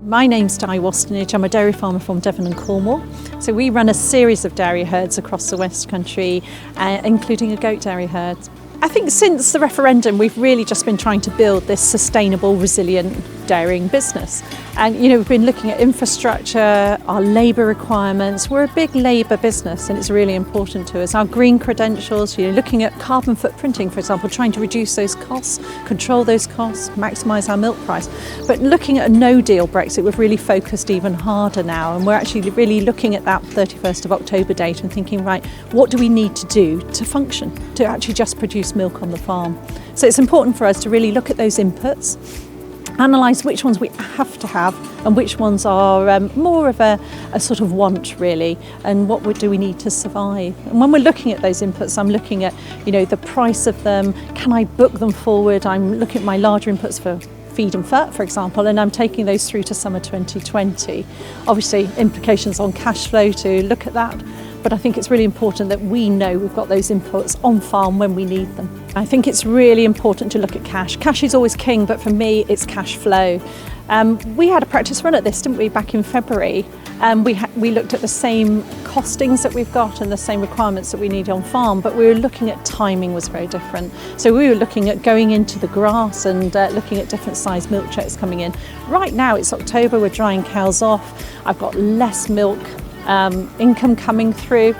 My name's Wastenage. I'm a dairy farmer from Devon and Cornwall. So we run a series of dairy herds across the West Country, including a goat dairy herd. I think since the referendum we've really just been trying to build this sustainable, resilient dairying business. And we've been looking at infrastructure, our labour requirements. We're a big labour business and it's really important to us. Our green credentials, looking at carbon footprinting, for example, trying to reduce those costs, control those costs, maximise our milk price. But looking at a no-deal Brexit, we've really focused even harder now, and we're actually really looking at that 31st of October date and thinking, right, what do we need to do to function, to actually just produce milk on the farm? So it's important for us to really look at those inputs, analyse which ones we have to have and which ones are more of a sort of want really, and what do we need to survive. And when we're looking at those inputs, I'm looking at the price of them, can I book them forward? I'm looking at my larger inputs for feed and fat, for example, and I'm taking those through to summer 2020. Obviously implications on cash flow to look at that, but I think it's really important that we know we've got those inputs on farm when we need them. I think it's really important to look at cash. Cash is always king, but for me it's cash flow. We had a practice run at this, didn't we, back in February? We looked at the same costings that we've got and the same requirements that we need on farm, but we were looking at timing was very different. So we were looking at going into the grass and looking at different size milk checks coming in. Right now it's October, we're drying cows off. I've got less milk income coming through.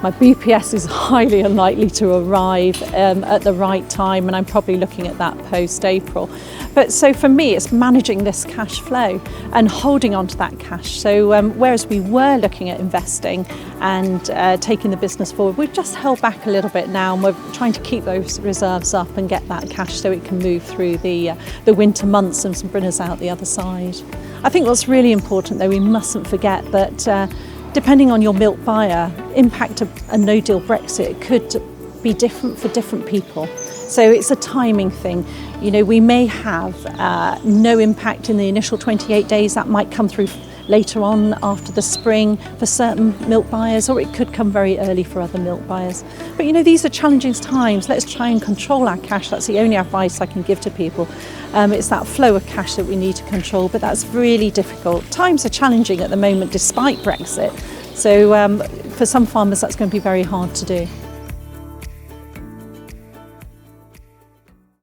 My BPS is highly unlikely to arrive at the right time, and I'm probably looking at that post-April. But so for me, it's managing this cash flow and holding on to that cash. So whereas we were looking at investing and taking the business forward, we've just held back a little bit now, and we're trying to keep those reserves up and get that cash so it can move through the winter months and bring us out the other side. I think what's really important though, we mustn't forget that depending on your milk buyer, impact of a no-deal Brexit could be different for different people. So it's a timing thing. We may have no impact in the initial 28 days. That might come through later on after the spring for certain milk buyers, or it could come very early for other milk buyers. But these are challenging times. Let's try and control our cash. That's the only advice I can give to people. It's that flow of cash that we need to control, but that's really difficult. Times are challenging at the moment despite Brexit. So for some farmers that's going to be very hard to do.